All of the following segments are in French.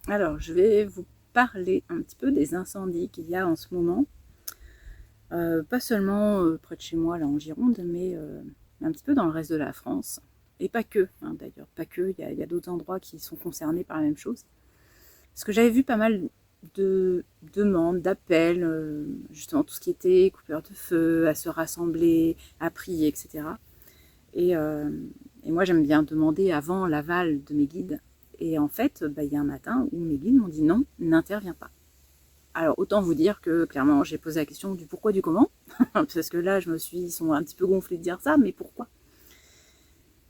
Alors, je vais vous parler un petit peu des incendies qu'il y a en ce moment. Pas seulement près de chez moi, là en Gironde, mais un petit peu dans le reste de la France. Et pas que, hein, d'ailleurs, pas que, il y a d'autres endroits qui sont concernés par la même chose. Parce que j'avais vu pas mal de demandes, d'appels, justement tout ce qui était coupeur de feu, à se rassembler, à prier, etc. Et, euh, et moi, j'aime bien demander avant l'aval de mes guides. Et en fait, il y a un matin où mes guides m'ont dit non, n'interviens pas. Alors, autant vous dire que clairement, j'ai posé la question du pourquoi, du comment. Parce que là, ils sont un petit peu gonflés de dire ça, mais pourquoi?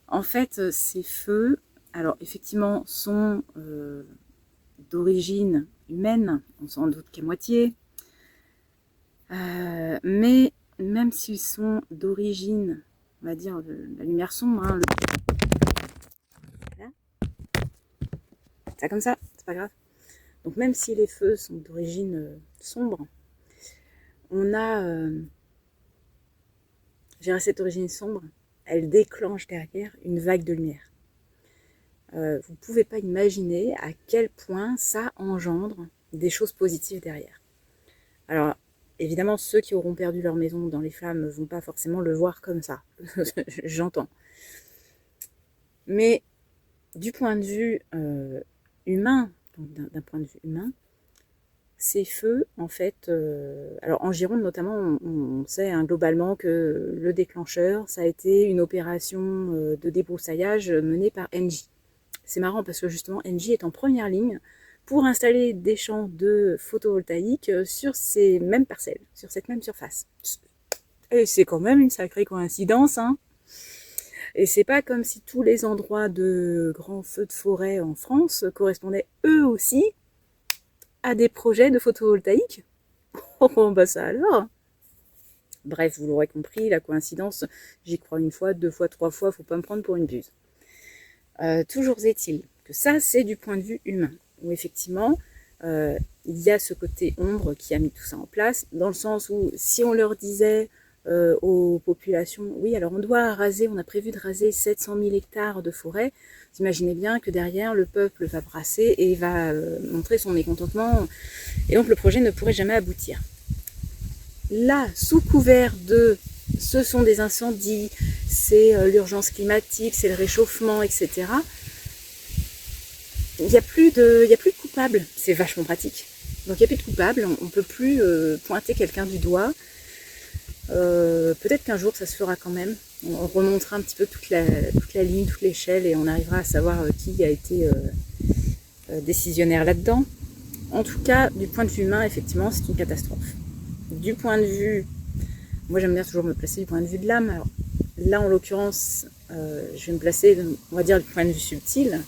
En fait, ces feux, alors effectivement, sont d'origine humaine, on s'en doute qu'à moitié. Mais même s'ils sont d'origine, on va dire, de la lumière sombre, hein, ça comme ça, c'est pas grave. Donc même si les feux sont d'origine sombre, on a, cette origine sombre, elle déclenche derrière une vague de lumière. Vous ne pouvez pas imaginer à quel point ça engendre des choses positives derrière. Alors, évidemment, ceux qui auront perdu leur maison dans les flammes ne vont pas forcément le voir comme ça. J'entends. Mais du point de vue humain, d'un point de vue humain, ces feux, en fait, alors en Gironde notamment, on sait hein, globalement que le déclencheur, ça a été une opération de débroussaillage menée par Engie. C'est marrant parce que justement, Engie est en première ligne pour installer des champs de photovoltaïque sur ces mêmes parcelles, sur cette même surface. Et c'est quand même une sacrée coïncidence, hein. Et c'est pas comme si tous les endroits de grands feux de forêt en France correspondaient eux aussi à des projets de photovoltaïque. Oh, bah ça alors. Bref, vous l'aurez compris, la coïncidence, j'y crois une fois, deux fois, trois fois, faut pas me prendre pour une buse. Toujours est-il que ça, c'est du point de vue humain, où effectivement, il y a ce côté ombre qui a mis tout ça en place, dans le sens où si on leur disait aux populations, oui, alors on doit raser, on a prévu de raser 700 000 hectares de forêt, vous imaginez bien que derrière, le peuple va brasser et va montrer son mécontentement, et donc le projet ne pourrait jamais aboutir. Là, sous couvert de ce sont des incendies, c'est l'urgence climatique, c'est le réchauffement, etc. Il n'y a plus de coupables. C'est vachement pratique. Donc il n'y a plus de coupables. On ne peut plus pointer quelqu'un du doigt. Peut-être qu'un jour ça se fera quand même. On remontera un petit peu toute la ligne, toute l'échelle et on arrivera à savoir qui a été décisionnaire là-dedans. En tout cas, du point de vue humain, effectivement, c'est une catastrophe. Du point de vue, moi j'aime bien toujours me placer du point de vue de l'âme. Alors là, en l'occurrence, je vais me placer, on va dire, du point de vue subtil.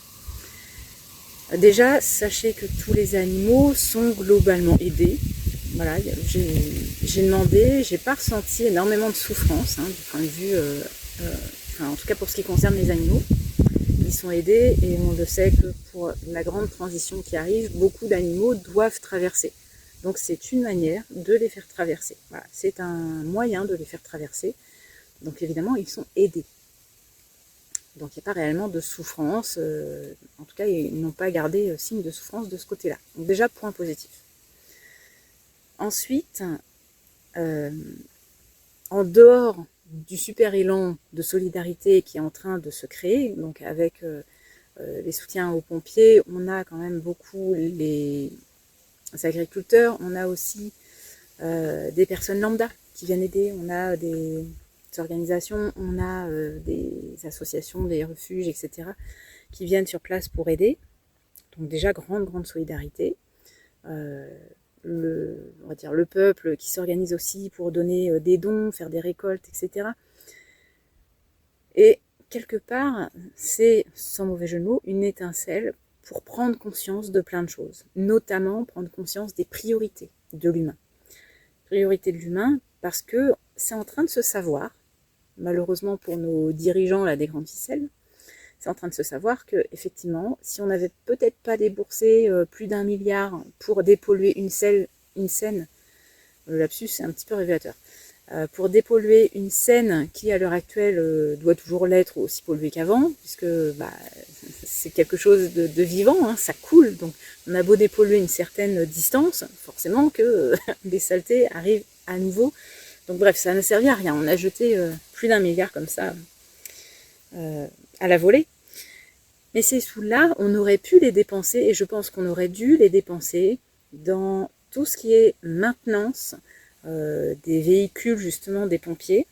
Déjà, sachez que tous les animaux sont globalement aidés. Voilà, j'ai demandé, j'ai pas ressenti énormément de souffrance hein, du point de vue, en tout cas pour ce qui concerne les animaux. Ils sont aidés et on le sait que pour la grande transition qui arrive, beaucoup d'animaux doivent traverser. Donc c'est une manière de les faire traverser. Voilà, c'est un moyen de les faire traverser. Donc évidemment, ils sont aidés. Donc il n'y a pas réellement de souffrance. En tout cas, ils n'ont pas gardé signe de souffrance de ce côté-là. Donc déjà, point positif. Ensuite, en dehors du super élan de solidarité qui est en train de se créer, donc avec les soutiens aux pompiers, on a quand même beaucoup les agriculteurs, on a aussi des personnes lambda qui viennent aider, on a des organisations, on a des associations, des refuges, etc., qui viennent sur place pour aider. Donc déjà, grande solidarité. On va dire le peuple qui s'organise aussi pour donner des dons, faire des récoltes, etc. Et quelque part, c'est, sans mauvais jeu de mots, une étincelle pour prendre conscience de plein de choses, notamment prendre conscience des priorités de l'humain. Priorités de l'humain parce que c'est en train de se savoir, malheureusement pour nos dirigeants là, des grandes ficelles, c'est en train de se savoir que effectivement, si on n'avait peut-être pas déboursé plus d'1 milliard pour dépolluer une Seine, le lapsus c'est un petit peu révélateur, pour dépolluer une Seine qui à l'heure actuelle doit toujours l'être aussi polluée qu'avant, puisque c'est quelque chose de vivant, hein, ça coule, donc on a beau dépolluer une certaine distance, forcément que des saletés arrivent à nouveau. Donc bref, ça ne servait à rien, on a jeté plus d'1 milliard comme ça à la volée. Mais ces sous-là, on aurait pu les dépenser, et je pense qu'on aurait dû les dépenser dans tout ce qui est maintenance des véhicules justement des pompiers.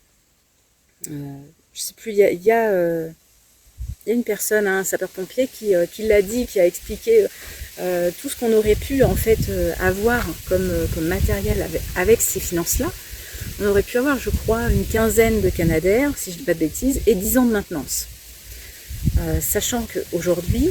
Je sais plus, il y a une personne, un sapeur-pompier qui l'a dit, qui a expliqué tout ce qu'on aurait pu en fait avoir comme matériel avec ces finances-là. On aurait pu avoir, je crois, une quinzaine de Canadair, si je ne dis pas de bêtises, et 10 ans de maintenance. Sachant qu'aujourd'hui,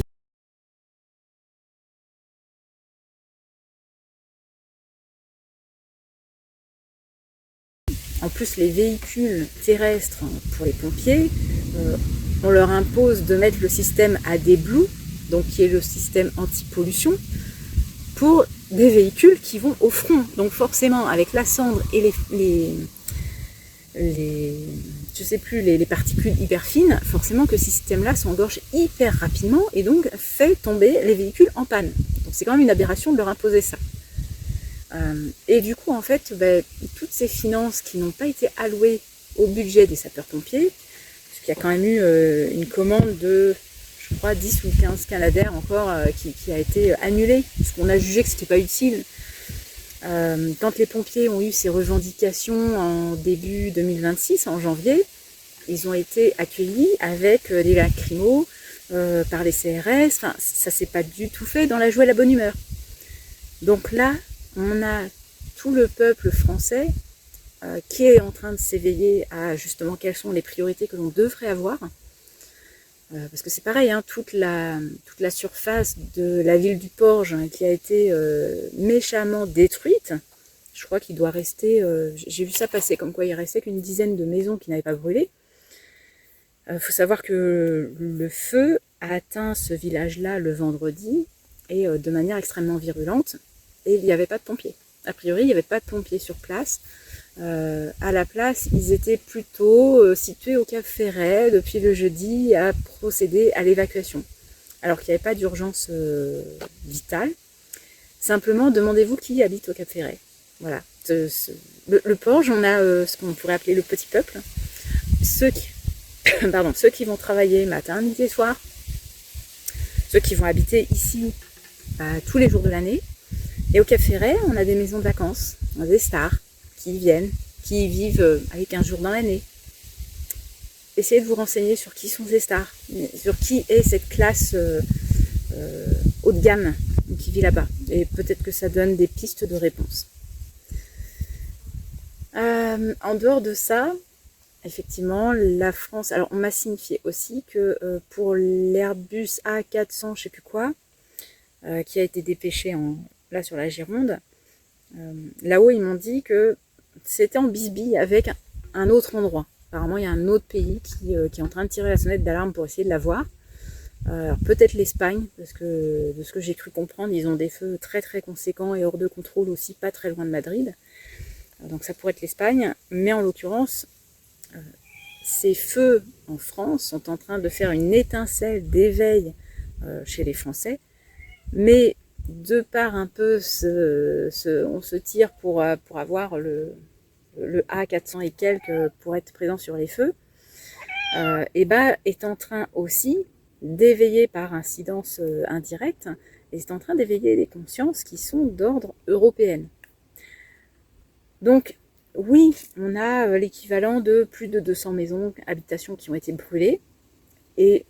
en plus les véhicules terrestres pour les pompiers, on leur impose de mettre le système AdBlue, donc qui est le système anti-pollution, pour des véhicules qui vont au front. Donc forcément, avec la cendre et les particules hyper fines, forcément que ce système-là s'engorge hyper rapidement et donc fait tomber les véhicules en panne. Donc c'est quand même une aberration de leur imposer ça. Et du coup, en fait, toutes ces finances qui n'ont pas été allouées au budget des sapeurs-pompiers, parce qu'il y a quand même eu une commande de, je crois, 10 ou 15 Canadair encore qui a été annulée, parce qu'on a jugé que c'était pas utile. Quand les pompiers ont eu ces revendications en début 2026, en janvier, ils ont été accueillis avec des lacrymos par les CRS. Enfin, ça s'est pas du tout fait dans la joie et la bonne humeur. Donc là, on a tout le peuple français qui est en train de s'éveiller à justement quelles sont les priorités que l'on devrait avoir. Parce que c'est pareil, hein, toute la surface de la ville du Porge qui a été méchamment détruite. Je crois qu'il doit rester, j'ai vu ça passer, comme quoi il restait qu'une dizaine de maisons qui n'avaient pas brûlé. Faut savoir que le feu a atteint ce village-là le vendredi et de manière extrêmement virulente. Et il n'y avait pas de pompiers. A priori, il n'y avait pas de pompiers sur place. À la place, ils étaient plutôt situés au Cap Ferret depuis le jeudi à procéder à l'évacuation. Alors qu'il n'y avait pas d'urgence vitale. Simplement, demandez-vous qui habite au Cap Ferret. Voilà. Le Porge, on a ce qu'on pourrait appeler le petit peuple. Ceux qui vont travailler matin, midi et soir. Ceux qui vont habiter ici tous les jours de l'année. Et au Cap Ferret, on a des maisons de vacances, on a des stars qui viennent, qui vivent avec 15 jours dans l'année. Essayez de vous renseigner sur qui sont ces stars, sur qui est cette classe haut de gamme qui vit là-bas. Et peut-être que ça donne des pistes de réponse. En dehors de ça, effectivement, la France... Alors, on m'a signifié aussi que pour l'Airbus A400, je sais plus quoi, qui a été dépêché là sur la Gironde, là-haut ils m'ont dit que c'était en bisbille avec un autre endroit. Apparemment il y a un autre pays qui est en train de tirer la sonnette d'alarme pour essayer de la voir. Alors peut-être l'Espagne, parce que de ce que j'ai cru comprendre, ils ont des feux très très conséquents et hors de contrôle aussi, pas très loin de Madrid. Donc ça pourrait être l'Espagne, mais en l'occurrence, ces feux en France sont en train de faire une étincelle d'éveil chez les Français, mais de par un peu on se tire pour avoir le A400 et quelques pour être présent sur les feux, est en train aussi d'éveiller par incidence indirecte, et c'est en train d'éveiller des consciences qui sont d'ordre européen. Donc oui, on a l'équivalent de plus de 200 maisons, habitations qui ont été brûlées, et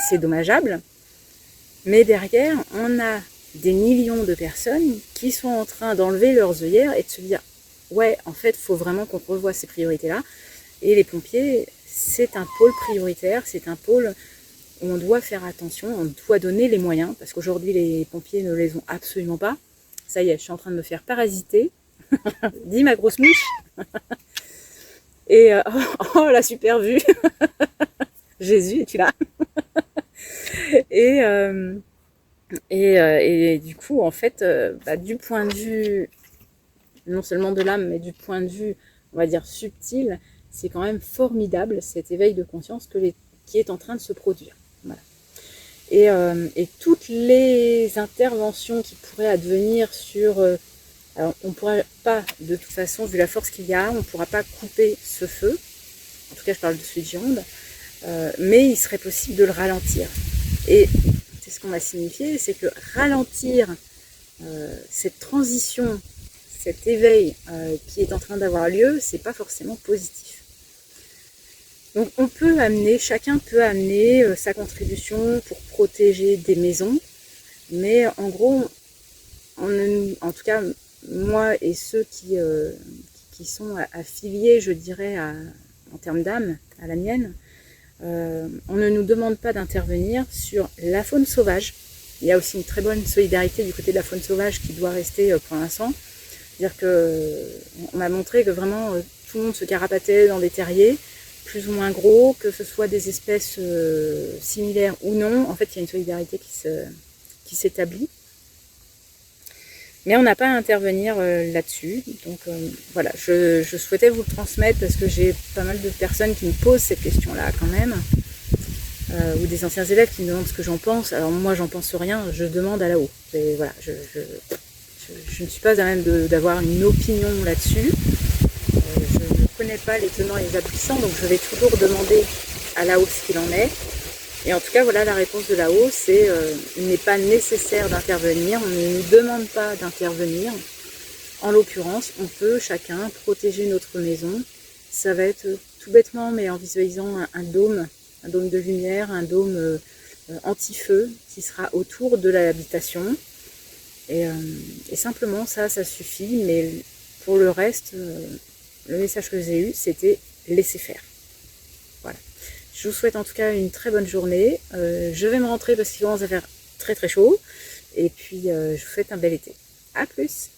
c'est dommageable, mais derrière on a des millions de personnes qui sont en train d'enlever leurs œillères et de se dire ouais, en fait, il faut vraiment qu'on revoie ces priorités-là. Et les pompiers, c'est un pôle prioritaire, c'est un pôle où on doit faire attention, on doit donner les moyens, parce qu'aujourd'hui, les pompiers ne les ont absolument pas. Ça y est, je suis en train de me faire parasiter. Dis ma grosse mouche. Et oh, la super vue. Jésus, es-tu là? Et du coup, en fait, du point de vue, non seulement de l'âme, mais du point de vue, on va dire, subtil, c'est quand même formidable cet éveil de conscience qui est en train de se produire. Voilà. Et toutes les interventions qui pourraient advenir sur... alors on ne pourra pas, de toute façon, vu la force qu'il y a, on ne pourra pas couper ce feu. En tout cas, je parle de celui de Gironde. Mais il serait possible de le ralentir. Et c'est ce qu'on m'a signifié, c'est que ralentir cette transition, cet éveil qui est en train d'avoir lieu, c'est pas forcément positif. Donc on peut amener, chacun peut amener sa contribution pour protéger des maisons, mais en gros, en tout cas moi et ceux qui sont affiliés, je dirais, en termes d'âme, à la mienne, on ne nous demande pas d'intervenir sur la faune sauvage. Il y a aussi une très bonne solidarité du côté de la faune sauvage qui doit rester pour l'instant. C'est-à-dire qu'on m'a montré que vraiment tout le monde se carapatait dans des terriers, plus ou moins gros, que ce soit des espèces similaires ou non. En fait, il y a une solidarité qui s'établit. Mais on n'a pas à intervenir là-dessus. Donc voilà, je souhaitais vous le transmettre parce que j'ai pas mal de personnes qui me posent cette question-là quand même. Ou des anciens élèves qui me demandent ce que j'en pense. Alors moi, j'en pense rien, je demande à là-haut. Et voilà, je ne suis pas à même d'avoir une opinion là-dessus. Je ne connais pas les tenants et les aboutissants, donc je vais toujours demander à là-haut ce qu'il en est. Et en tout cas, voilà la réponse de là-haut, c'est il n'est pas nécessaire d'intervenir, on ne nous demande pas d'intervenir. En l'occurrence, on peut chacun protéger notre maison. Ça va être tout bêtement, mais en visualisant un dôme de lumière, un dôme anti-feu qui sera autour de l'habitation. Et simplement ça suffit, mais pour le reste, le message que j'ai eu, c'était laisser faire. Voilà. Je vous souhaite en tout cas une très bonne journée. Je vais me rentrer parce qu'il commence à faire très très chaud. Et puis je vous souhaite un bel été. À plus!